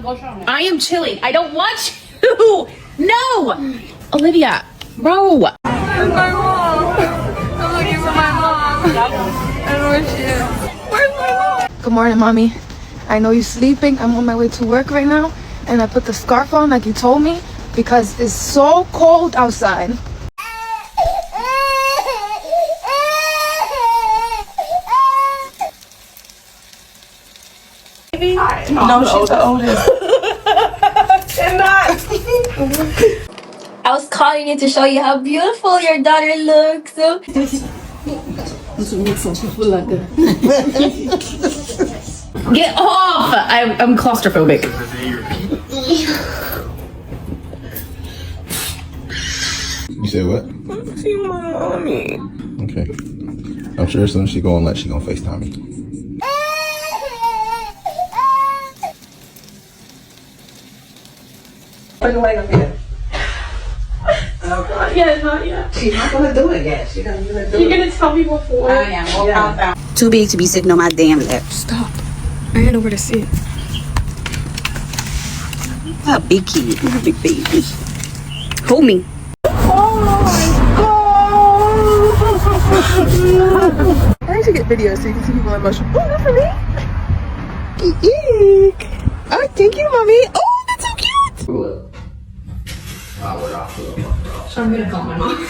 I am chilling. I don't want you. No, Olivia, bro. Where's my mom? I'm looking for my mom. I don't know where she is. Where's my mom? Good morning, mommy. I know you're sleeping. I'm on my way to work right now, and I put the scarf on like you told me because it's so cold outside. No, she's the oldest. And not. I was calling you to show you how beautiful your daughter looks. Get off! I'm claustrophobic. You said what? See mommy. Okay. I'm sure as soon as she go on lunch, she gonna FaceTime me. Put it away up here. Yeah, not yet. She's not gonna do it yet. She's gonna do it. You're gonna tell me before. I am. We'll count down. Too big to be sitting on my damn lap. Stop. I had nowhere to sit. A big kid, a big baby. Hold me. I need to get videos so you can see people emotional. Oh, not for me. Eek. Oh, thank you, mommy. Oh, that's so cute. I'm gonna call my mom.